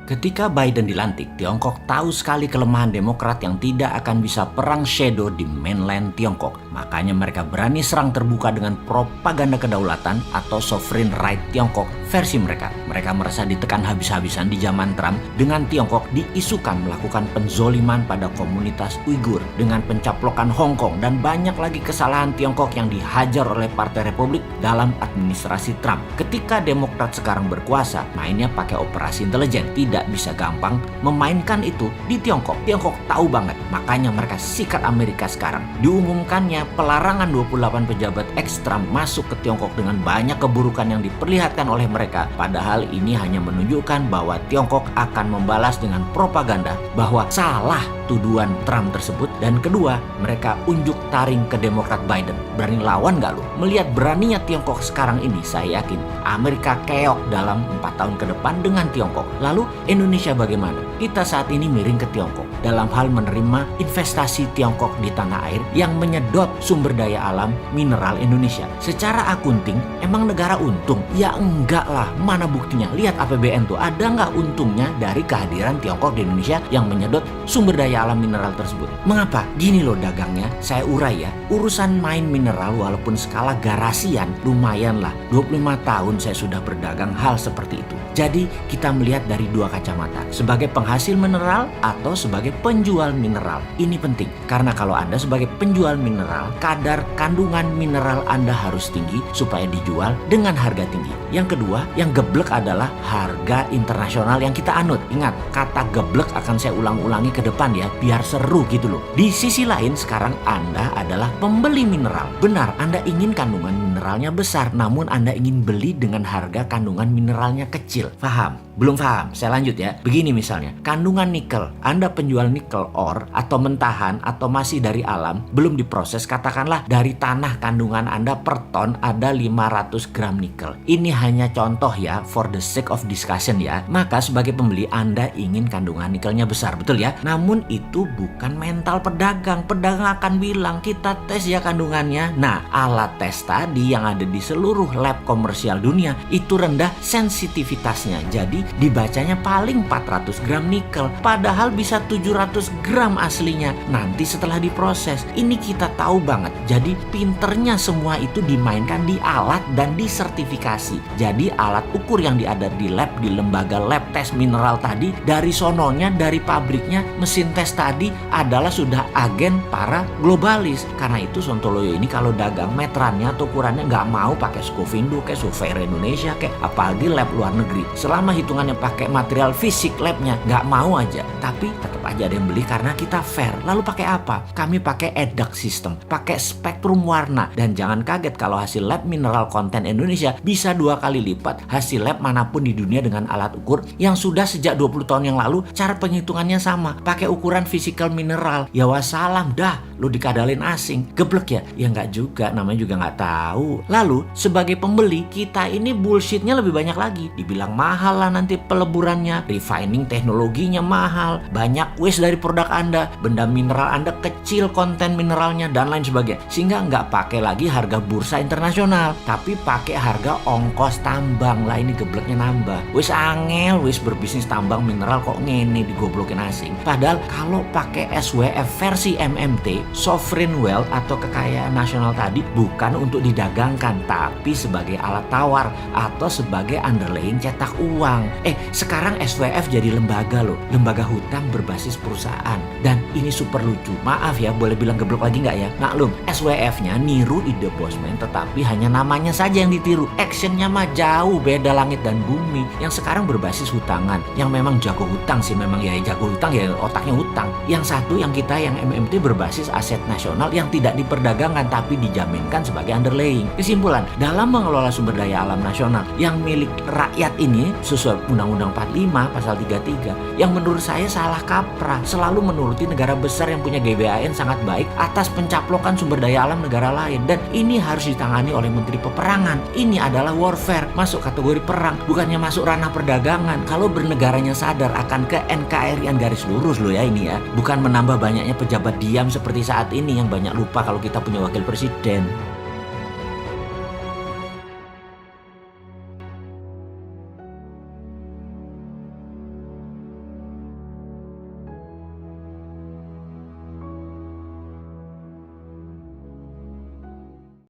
Ketika Biden dilantik, Tiongkok tahu sekali kelemahan Demokrat yang tidak akan bisa perang shadow di mainland Tiongkok. Makanya mereka berani serang terbuka dengan propaganda kedaulatan atau sovereign right Tiongkok versi mereka. Mereka merasa ditekan habis-habisan di zaman Trump dengan Tiongkok diisukan melakukan penzoliman pada komunitas Uighur dengan pencaplokan Hong Kong dan banyak lagi kesalahan Tiongkok yang dihajar oleh Partai Republik dalam administrasi Trump. Ketika Demokrat sekarang berkuasa, mainnya pakai operasi intelijen. Tidak bisa gampang memainkan itu di Tiongkok. Tiongkok tahu banget, makanya mereka sikat Amerika sekarang. Diumumkannya pelarangan 28 pejabat ex-Trump masuk ke Tiongkok dengan banyak keburukan yang diperlihatkan oleh mereka. Padahal ini hanya menunjukkan bahwa Tiongkok akan membalas dengan propaganda bahwa salah tuduhan Trump tersebut. Dan kedua, mereka unjuk taring ke Demokrat Biden. Berani lawan gak lu? Melihat beraninya Tiongkok sekarang ini, saya yakin Amerika keok dalam 4 tahun ke depan dengan Tiongkok. Lalu Indonesia bagaimana? Kita saat ini miring ke Tiongkok dalam hal menerima investasi Tiongkok di tanah air yang menyedot sumber daya alam mineral Indonesia. Secara akunting, emang negara untung? Ya enggak lah, mana buktinya? Lihat APBN tuh, ada nggak untungnya dari kehadiran Tiongkok di Indonesia yang menyedot sumber daya alam mineral tersebut? Mengapa? Gini loh dagangnya, saya urai ya. Urusan main mineral walaupun skala garasian lumayan lah. 25 tahun saya sudah berdagang hal seperti itu. Jadi kita melihat dari dua kacamata, sebagai penghasil mineral atau sebagai penjual mineral. Ini penting, karena kalau Anda sebagai penjual mineral, kadar kandungan mineral Anda harus tinggi supaya dijual dengan harga tinggi. Yang kedua, yang geblek adalah harga internasional yang kita anut. Ingat, kata geblek akan saya ulang-ulangi ke depan ya, biar seru gitu loh. Di sisi lain, sekarang Anda adalah pembeli mineral. Benar, Anda ingin kandungan mineralnya besar, namun Anda ingin beli dengan harga kandungan mineralnya kecil. Paham? Belum paham? Saya lanjut ya. Begini misalnya, kandungan nikel. Anda penjual nikel ore atau mentahan atau masih dari alam, belum diproses, katakanlah dari tanah kandungan Anda per ton ada 500 gram nikel. Ini hanya contoh ya, for the sake of discussion ya. Maka sebagai pembeli Anda ingin kandungan nikelnya besar, betul ya? Namun itu bukan mental pedagang. Pedagang akan bilang, kita tes ya kandungannya. Nah, alat tes tadi yang ada di seluruh lab komersial dunia itu rendah sensitivitasnya. Jadi dibacanya paling 400 gram nikel, padahal bisa 700 gram aslinya nanti setelah diproses. Ini kita tahu banget. Jadi pinternya semua itu dimainkan di alat dan disertifikasi. Jadi alat ukur yang ada di lab, di lembaga lab tes mineral tadi, dari sononya, dari pabriknya, mesin tes tadi adalah sudah agen para globalis. Karena itu Sontoloyo ini kalau dagang meterannya atau ukurannya nggak mau pakai Scofindo kayak Surveyor Indonesia kayak apalagi lab luar negeri. Selama hitungannya pakai material fisik labnya, nggak mau aja. Tapi tetap aja ada yang beli karena kita fair. Lalu pakai apa? Kami pakai EDAC system, pakai spektrum warna. Dan jangan kaget kalau hasil lab mineral konten Indonesia bisa 2 kali lipat hasil lab manapun di dunia dengan alat ukur yang sudah sejak 20 tahun yang lalu cara penghitungannya sama. Pakai ukuran physical mineral. Ya wassalam dah, lu dikadalin asing. Geblek ya? Ya nggak juga, namanya juga nggak tahu. Lalu sebagai pembeli, kita ini bullshitnya lebih banyak lagi. Dibilang mahal lah nanti peleburannya, refining teknologinya mahal, banyak waste dari produk Anda, benda mineral Anda kecil konten mineralnya dan lain sebagainya. Sehingga nggak pakai lagi harga bursa internasional, tapi pakai harga ongkos tambang. Lah ini gebleknya nambah. Wis angel, wis berbisnis tambang mineral kok ngene digoblokin asing. Padahal kalau pakai SWF versi MMT, sovereign wealth atau kekayaan nasional tadi bukan untuk didagangkan, tapi sebagai alat tawar atau sebagai underlying cetak uang. Sekarang SWF jadi lembaga loh, lembaga hutang berbasis perusahaan. Dan ini super lucu. Maaf ya, boleh bilang geblok lagi nggak ya? Maklum, SWF-nya niru ide Bosman, tetapi hanya namanya saja yang ditiru. Actionnya mah jauh beda langit dan bumi. Yang sekarang berbasis hutangan, yang memang jago hutang sih, memang ya jago hutang ya otaknya hutang. Yang satu yang kita yang MMT berbasis aset nasional yang tidak diperdagangkan tapi dijaminkan sebagai underlying. Kesimpulan, dalam mengelola sumber daya alam nasional yang milik rakyat ini sesuai Undang-Undang 45 pasal 33 yang menurut saya salah kaprah, selalu menuruti negara besar yang punya GBHN sangat baik atas pencaplokan sumber daya alam negara lain. Dan ini harus ditangani oleh Menteri Peperangan. Ini adalah warfare, masuk kategori perang, bukannya masuk ranah perdagangan. Kalau bernegaranya sadar akan ke NKRI-an garis lurus loh ya ini ya, bukan menambah banyaknya pejabat diam seperti saat ini yang banyak lupa kalau kita punya wakil presiden.